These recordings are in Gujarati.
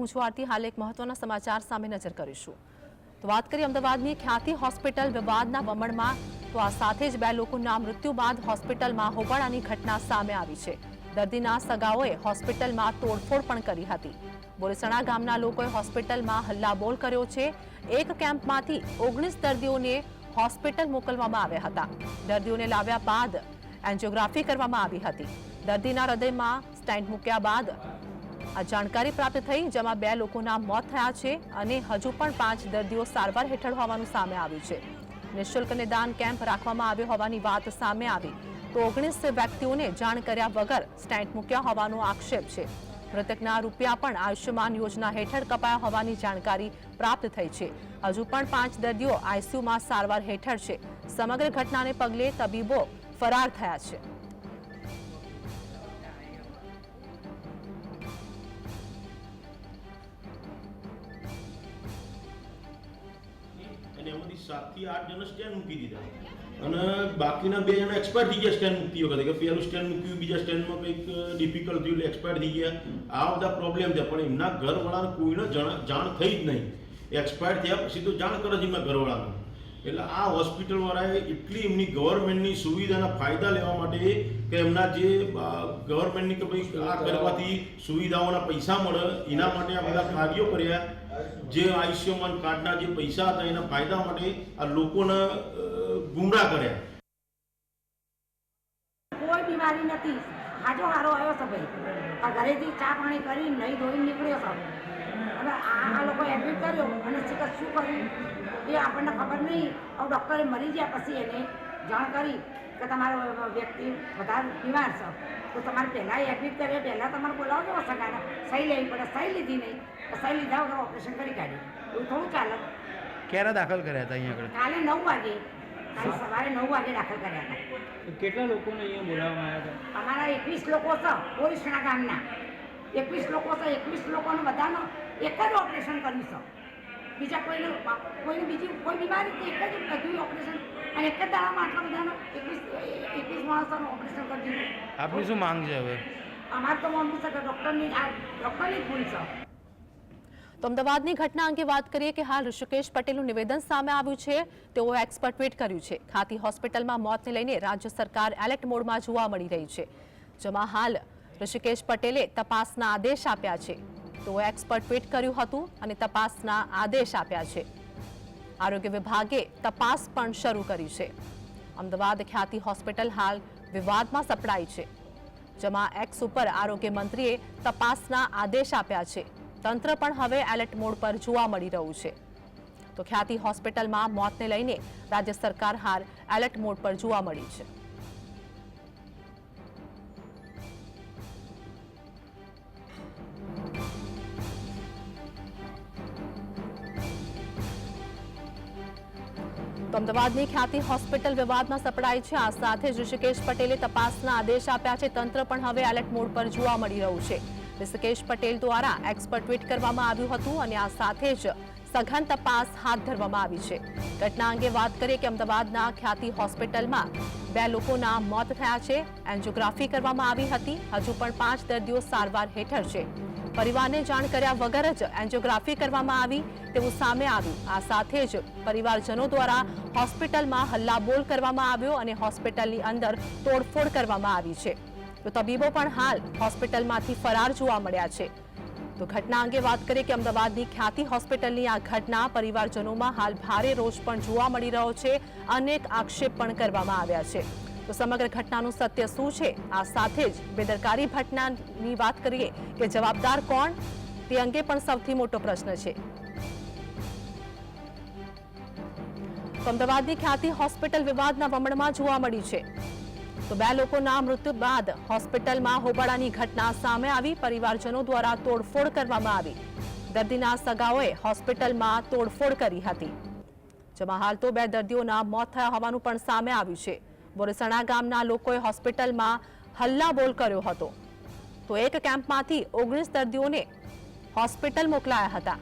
પૂછવાથી હાલ એક મહત્વના સમાચાર સામે નજર કરીશું તો વાત કરીએ અમદાવાદની ખ્યાતિ હોસ્પિટલ વિવાદના વમણમાં તો આ સાથે જ બે લોકોના મૃત્યુ બાદ હોસ્પિટલમાં હોબાળાની ઘટના સામે આવી છે। દર્દીના સગાઓએ હોસ્પિટલમાં તોડફોડ પણ કરી હતી। બોરીસણા ગામના લોકોએ હોસ્પિટલમાં હલ્લાબોલ કર્યો છે। એક કેમ્પમાંથી 19 દર્દીઓને હોસ્પિટલ મોકલવામાં આવ્યા હતા। દર્દીઓને લાવ્યા બાદ એન્જિયોગ્રાફી કરવામાં આવી હતી। દર્દીના હૃદયમાં સ્ટેન્ટ મૂક્યા બાદ આ જાણકારી પ્રાપ્ત થઈ, જેમાં બે લોકોના મોત થયા છે અને હજુ પણ 5 દર્દીઓ સારવાર હેઠળ હોવાનું સામે આવ્યું છે। નિઃશુલ્ક નિદાન કેમ્પ રાખવામાં આવ્યો હોવાની વાત સામે આવી તો 19 વ્યક્તિઓને જાણ કર્યા વગર સ્ટેન્ટ મૂક્યા હોવાનો આક્ષેપ છે। મૃતકના રૂપિયા પણ આયુષ્યમાન યોજના હેઠળ કપાયા હોવાની જાણકારી પ્રાપ્ત થઈ છે। હજુ પણ 5 દર્દીઓ આઈસીયુમાં સારવાર હેઠળ છે। સમગ્ર ઘટનાને પગલે તબીબો ફરાર થયા છે। અને એમાંથી 7 થી 8 જણ સ્ટેન્ડ મૂકી દીધા અને બાકીના 2 જણ એક્સપાયર થઈ ગયા સ્ટેન્ડ મૂકતી વખતે કે પહેલું સ્ટેન્ડ મૂક્યું, બીજા સ્ટેન્ડમાં કંઈક ડિફિકલ્ટ થયું એટલે એક્સપાયર થઈ ગયા। આ બધા પ્રોબ્લેમ છે, પણ એમના ઘરવાળાને કોઈને જાણ થઈ જ નહીં। એક્સપાયર થયા પછી તો જાણ કરે છે એમના ઘરવાળાને। એટલે આ હોસ્પિટલવાળાએ એટલી એમની ગવર્મેન્ટની સુવિધાના ફાયદા લેવા માટે કે એમના જે ગવર્મેન્ટની કે ભાઈ આ કરવાથી સુવિધાઓના પૈસા મળે એના માટે આ બધા કાર્યો કર્યા। જે આયુષ્યમાન કાર્ડના જે પૈસા હતા એના ફાયદા માટે આ લોકોને ગુમરાહ કર્યા। કોઈ બીમારી નથી, હાજો હારો આવ્યો છે ભાઈ, આ ઘરેથી ચા પાણી કરી નહીં ધોઈને નીકળ્યો છે। હવે આ લોકો એડમિટ કર્યો અને શું કર્યું એ આપણને ખબર નહીં। હવે ડૉક્ટરે મરી ગયા પછી એને જાણ કરી કે તમારો વ્યક્તિ વધારે બીમાર છે તો તમારે પહેલાં એડમિટ કરીએ, પહેલાં તમારે બોલાવજો સગાના, સહી લેવી પડે। સહી લીધી નહીં તો સહી લીધા વગર ઓપરેશન કરી કાઢ્યું, એવું થોડું ચાલે। ક્યારે દાખલ કર્યા હતા અહીંયા આગળ? કાલે 9 વાગે, કાલે સવારે 9 વાગે દાખલ કર્યા હતા। કેટલા લોકોને અહીંયા બોલાવવામાં આવ્યા હતા? અમારા 21 લોકો છે બોરીસણા ગામના, 21 લોકો છે। 21 લોકોને બધાનો એક જ ઓપરેશન કર્યું છે, બીજા કોઈને બીજી કોઈ બીમારી એક જ બધું ઓપરેશન અને એક જ દાડામાં આટલા બધાનો 21 માણસોનું ઓપરેશન કરી દીધું। આપની શું માંગ છે હવે? અમારે તો માનવું છે કે ડૉક્ટરની ભૂલ છે। તો અમદાવાદની ઘટના અંગે વાત કરીએ કે હાલ ઋષિકેશ પટેલનું નિવેદન સામે આવ્યું છે। તેઓએ એક્સપર્ટ ટ્વીટ કર્યું છે। ખ્યાતિ હોસ્પિટલમાં મોતને લઈને રાજ્ય સરકાર એલર્ટ મોડમાં જોવા મળી રહી છે, જેમાં હાલ ઋષિકેશ પટેલે તપાસના આદેશ આપ્યા છે। તેઓએ એક્સપર્ટ ટ્વીટ કર્યું હતું અને તપાસના આદેશ આપ્યા છે। આરોગ્ય વિભાગે તપાસ પણ શરૂ કરી છે। અમદાવાદ ખ્યાતિ હોસ્પિટલ હાલ વિવાદમાં સપડાઈ છે, જેમાં એક્સ ઉપર આરોગ્ય મંત્રીએ તપાસના આદેશ આપ્યા છે। તંત્ર પણ હવે એલર્ટ મોડ પર જોવા મળી રહ્યું છે। તો ખ્યાતિ હોસ્પિટલમાં મોતને લઈને રાજ્ય સરકાર હાલ એલર્ટ મોડ પર જોવા મળી છે। તો અમદાવાદની ખ્યાતિ હોસ્પિટલ વિવાદમાં સપડાઈ છે। આ સાથે જ ઋષિકેશ પટેલે તપાસના આદેશ આપ્યા છે। તંત્ર પણ હવે એલર્ટ મોડ પર જોવા મળી રહ્યું છે। ઋષિકેશ પટેલ દ્વારા એક્સપર્ટ ટ્વીટ કરવામાં આવ્યું હતું અને આ સાથે જ સઘન તપાસ હાથ ધરવામાં આવી છે। ઘટના અંગે વાત કરીએ કે અમદાવાદના ખ્યાતિ હોસ્પિટલમાં 2 લોકોના મોત થયા છે। એન્જિયોગ્રાફી કરવામાં આવી હતી। હજુ પણ 5 દર્દીઓ સારવાર હેઠળ છે। પરિવારને જાણ કર્યા વગર જ એન્જિયોગ્રાફી કરવામાં આવી તેવું સામે આવ્યું। આ સાથે જ પરિવારજનો દ્વારા હોસ્પિટલમાં હલ્લાબોલ કરવામાં આવ્યો અને હોસ્પિટલની અંદર તોડફોડ કરવામાં આવી છે। તો તબીબો પણ હાલ હોસ્પિટલમાંથી ફરાર જોવા મળ્યા છે। તો ઘટના અંગે વાત કરીએ કે અમદાવાદની ખ્યાતિ હોસ્પિટલની આ ઘટના પરિવારજનોમાં હાલ ભારે રોષ પણ જોવા મળી રહ્યો છે। અનેક આક્ષેપ પણ કરવામાં આવ્યા છે। તો સમગ્ર ઘટનાનું સત્ય શું છે, આ સાથે જ બેદરકારી ઘટનાની વાત કરીએ કે જવાબદાર કોણ, તે અંગે પણ સૌથી મોટો પ્રશ્ન છે। તો અમદાવાદની ખ્યાતિ હોસ્પિટલ વિવાદના વમણમાં જોવા મળી છે। તો 2 લોકોના મૃત્યુ બાદ હોસ્પિટલમાં હોબાળાની ઘટના સામે આવી। પરિવારજનો દ્વારા તોડફોડ કરવામાં આવી। દર્દીના સગાઓએ હોસ્પિટલમાં તોડફોડ કરી હતી, જેમાં હાલ તો 2 દર્દીઓના મોત થયા હોવાનું પણ સામે આવ્યું છે। બોરીસણા ગામના લોકોએ હોસ્પિટલમાં હલ્લાબોલ કર્યો હતો। તો એક કેમ્પમાંથી 19 દર્દીઓને હોસ્પિટલ મોકલાયા હતા,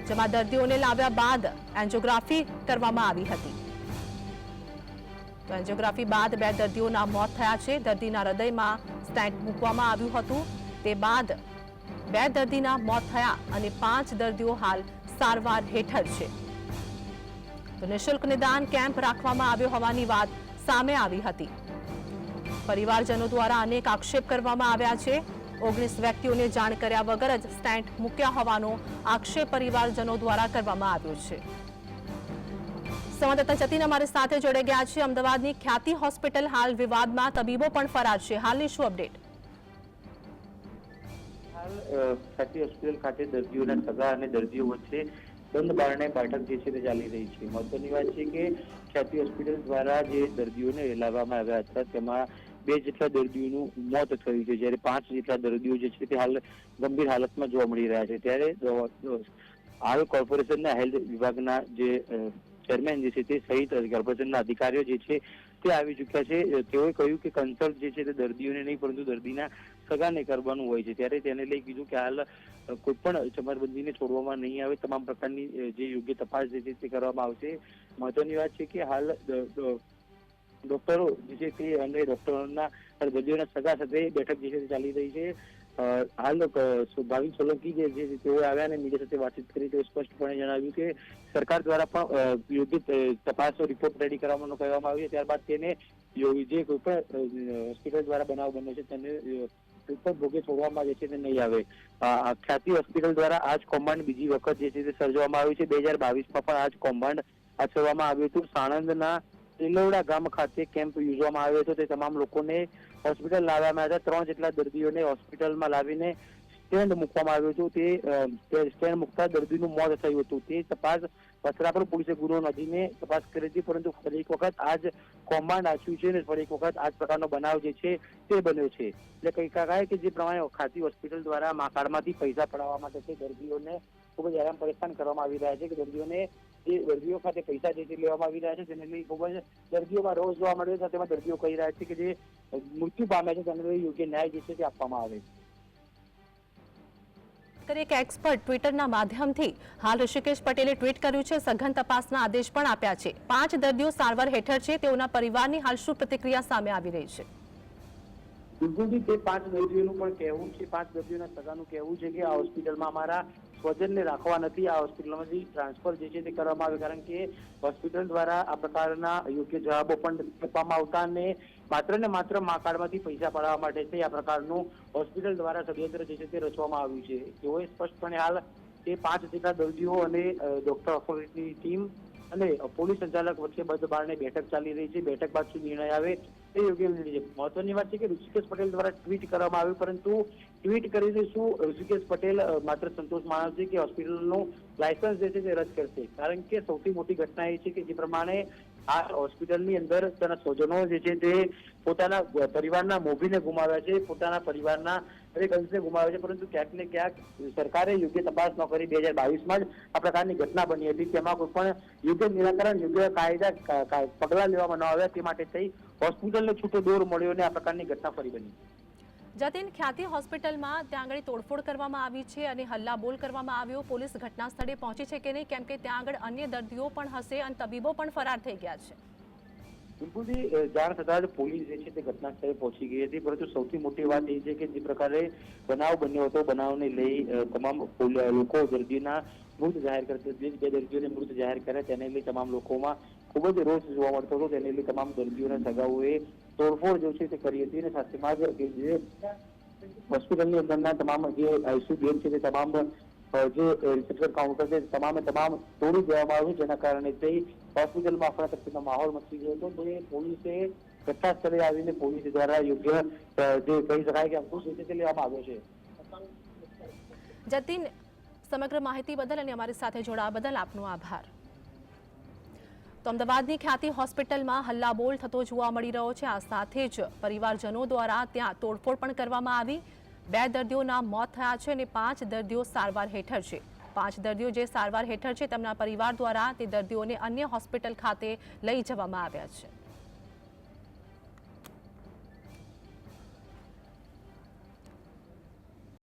જેમાં દર્દીઓને લાવ્યા બાદ એન્જિયોગ્રાફી કરવામાં આવી હતી। તો એન્જિયોગ્રાફી બાદ 2 દર્દીઓના મોત થયા છે। દર્દીના હૃદયમાં સ્ટેન્ટ મૂકવામાં આવ્યું હતું, તે બાદ 2 દર્દીના મોત થયા અને 5 દર્દીઓ હાલ સારવાર હેઠળ છે. તો નિઃશુલ્ક નિદાન કેમ્પ રાખવામાં આવ્યો હોવાની વાત સામે આવી હતી. પરિવારજનો દ્વારા અનેક આક્ષેપ કરવામાં આવ્યા છે. 19 વ્યક્તિઓને જાણ કર્યા વગર જ સ્ટેન્ટ મૂક્યા હોવાનો આક્ષેપ પરિવારજનો દ્વારા કરવામાં આવ્યો છે. સંવાદદાતા જતીન અમારી સાથે જોડાઈ ગયા છે. અમદાવાદની ખ્યાતિ હોસ્પિટલ હાલ વિવાદમાં, તબીબો પણ ફરાર છે. હાલની શું અપડેટ? હાલ ખ્યાતિ હોસ્પિટલ ખાતે દર્દીઓના સગા અને દર્દીઓ વચ્ચે બંધ બારણે બેઠક જે છે તે ચાલી રહી છે. મહત્વની વાત છે કે ખ્યાતિ હોસ્પિટલ દ્વારા જે દર્દીઓને લાવવામાં આવ્યા હતા તેમાં 2 જેટલા દર્દીઓનું મોત થયું છે, જ્યારે 5 જેટલા દર્દીઓ જે છે તે હાલ ગંભીર હાલતમાં જોવા મળી રહ્યા છે. ત્યારે હાલ કોર્પોરેશનના હેલ્થ વિભાગના જે ચેરમેન જે છે તે સહિત કોર્પોરેશનના અધિકારીઓ જે છે તે આવી ચૂક્યા છે. તેઓએ કહ્યું કે કન્સલ્ટ જે છે તે દર્દીઓને નહીં પરંતુ દર્દીના સગાને કરવાનું હોય છે. ત્યારે તેને લઈ કીધું કે હાલ કોઈ પણ ચમરબંધીને છોડવામાં નહીં આવે, તમામ પ્રકારની જે યોગ્ય તપાસ જે છે તે કરવામાં આવશે. મહત્વની વાત છે કે હાલ ડોક્ટરો જે છે તે અને ડોક્ટરોના દર્દીઓના સગા સાથે બેઠક જે છે તે ચાલી રહી છે. હાલ ભાવિન સોલંકી જે છે તેઓ આવ્યા અને મીડિયા સાથે વાતચીત કરી તેઓ સ્પષ્ટપણે જણાવ્યું કે સરકાર દ્વારા પણ યોગ્ય તપાસનો રિપોર્ટ રેડી કરવાનું કહેવામાં આવ્યું છે. ત્યારબાદ તેને જે કોઈ પણ હોસ્પિટલ દ્વારા બનાવ બન્યો છે તેને કોઈ પણ ભોગે છોડવામાં જે છે તે નહીં આવે. ખ્યાતિ હોસ્પિટલ દ્વારા આ જ કૌભાંડ બીજી વખત જે છે તે સર્જવામાં આવ્યું છે. 2022માં પણ આ જ કૌભાંડ આચરવામાં આવ્યું હતું. સાણંદના ત્રિલોડા ગામ ખાતે કેમ્પ યોજવામાં આવ્યો હતો. તે તમામ લોકોને હોસ્પિટલ લાવવામાં આવ્યા હતા. 3 જેટલા દર્દીઓને હોસ્પિટલમાં લાવીને સ્ટેન્ડ મૂકવામાં આવ્યું હતું. તે સ્ટેન્ડ મૂકતા દર્દીનું મોત થયું હતું. તે તપાસ વસ્ત્રાપુર પોલીસે ગુનો નોંધીને તપાસ કરી હતી, પરંતુ ફરી એક વખત આ જ કૌભાંડ આચર્યું છે અને ફરી એક વખત આ જ પ્રકારનો બનાવ જે છે તે બન્યો છે. એટલે કહી શકાય કે જે પ્રમાણે ખ્યાતિ હોસ્પિટલ દ્વારા મા કાર્ડમાંથી પૈસા પડાવવા માટે તે દર્દીઓને ખૂબ જ હેરાન પરેશાન કરવામાં આવી રહ્યા છે કે દર્દીઓને જે દર્દીઓ ખાતે પૈસા જે લેવામાં આવી રહ્યા છે તેને લઈ ખૂબ જ દર્દીઓમાં રોષ જોવા મળ્યો છે. તેમાં દર્દીઓ કહી રહ્યા છે કે જે મૃત્યુ પામ્યા છે તેને લઈ યોગ્ય ન્યાય જે છે તે આપવામાં આવે. એક એક્સપર્ટ ટ્વિટરના માધ્યમથી હાલ ઋષિકેશ પટેલે ટ્વીટ કર્યું છે. સઘન તપાસના આદેશ પણ આપ્યા છે. 5 દર્દીઓ સારવાર હેઠળ છે. તેઓના પરિવારની હાલ શું પ્રતિક્રિયા સામે આવી રહી છે? બિલકુલથી તે 5 દર્દીઓનું પણ કહેવું છે, 5 દર્દીઓના સગાનું કહેવું છે કે આ હોસ્પિટલમાં અમારા સ્વજનને રાખવા નથી, આ હોસ્પિટલમાંથી ટ્રાન્સફર જે છે તે કરવામાં આવે, કારણ કે હોસ્પિટલ દ્વારા આ પ્રકારના યોગ્ય જવાબો પણ આપવામાં આવતા અને માત્ર ને માત્ર મા કાર્ડમાંથી પૈસા પડાવવા માટે છે આ પ્રકારનું હોસ્પિટલ દ્વારા ષડયંત્ર જે છે તે રચવામાં આવ્યું છે. તેઓએ સ્પષ્ટપણે હાલ તે 5 જેટલા દર્દીઓ અને ડોક્ટર ઓથોરિટીની ટીમ અને પોલીસ સંચાલક વચ્ચે બંધ બારણે બેઠક ચાલી રહી છે. બેઠક બાદ શું નિર્ણય આવે તે યોગ્ય નિર્ણય છે. મહત્વની વાત છે કે ઋષિકેશ પટેલ દ્વારા ટ્વીટ કરવામાં આવ્યું, પરંતુ ટ્વીટ કરીને શું ઋષિકેશ પટેલ માત્ર સંતોષ માનવ છે કે હોસ્પિટલનું લાયસન્સ જે છે તે રદ કરશે? કારણ કે સૌથી મોટી ઘટના એ છે કે જે પ્રમાણે આ હોસ્પિટલની અંદર તેના સ્વજનો જે છે તે પોતાના પરિવારના મોભીને ગુમાવ્યા છે, પોતાના પરિવારના દરેક અંશને ગુમાવ્યા છે, પરંતુ ક્યાંક ને ક્યાંક સરકારે યોગ્ય તપાસ ન કરી 2022માં જ આ પ્રકારની ઘટના બની હતી. તેમાં કોઈ પણ યોગ્ય નિરાકરણ, યોગ્ય કાયદા પગલાં લેવામાં ન આવ્યા, તે માટે થઈ હોસ્પિટલને છૂટો દોર મળ્યો અને આ પ્રકારની ઘટના ફરી બની. જતીન, ખ્યાતિ હોસ્પિટલમાં ત્યાં આગળ તોડફોડ કરવામાં આવી છે અને હલ્લાબોલ કરવામાં આવ્યો. પોલીસ ઘટના સ્થળે પહોંચી છે કે નહીં? કેમ કે ત્યાં આગળ અન્ય દર્દીઓ પણ હશે અને તબીબો પણ ફરાર થઈ ગયા છે. બિલકુલથી જાણ થતાં જ પોલીસ જે છે તે ઘટના સ્થળે પહોંચી ગઈ હતી, પરંતુ સૌથી મોટી વાત એ છે કે જે પ્રકારે બનાવ બન્યો હતો, બનાવને લઈ તમામ લોકો દર્દીના મૃત જાહેર કરતા, જે 2 દર્દીઓને મૃત જાહેર કર્યા તેને લઈ તમામ લોકોમાં ખૂબ જ રોષ જોવા મળતો હતો. તેને લઈ તમામ દર્દીઓના સગાઓએ તોડફોડ જે છે તે કરી હતી અને સાથેમાં જ જે હોસ્પિટલની અંદરના તમામ જે આઈસીયુ બેડ છે તે તમામ જે રિસેપ્શન કાઉન્ટર છે તમામ તોડી દેવામાં આવ્યું, જેના કારણે તે હોસ્પિટલમાં અફરાતફરીનો માહોલ મચી ગયો હતો. તો પોલીસે ઘટના સ્થળે આવીને પોલીસ દ્વારા યોગ્ય જે કહી શકાય કે અંકુશ છે તે લેવામાં આવ્યો છે. જતીન, સમગ્ર માહિતી બદલ અને અમારી સાથે જોડાવા બદલ આપનો આભાર. તો અમદાવાદની ખ્યાતિ હોસ્પિટલમાં હલ્લાબોલ થતો જોવા મળી રહ્યો છે. આ સાથે જ પરિવારજનો દ્વારા ત્યાં તોડફોડ પણ કરવામાં આવી. 2 દર્દીઓના મોત થયા છે અને 5 દર્દીઓ સારવાર હેઠળ છે. 5 દર્દીઓ જે સારવાર હેઠળ છે તેમના પરિવાર દ્વારા તે દર્દીઓને અન્ય હોસ્પિટલ ખાતે લઈ જવામાં આવ્યા છે.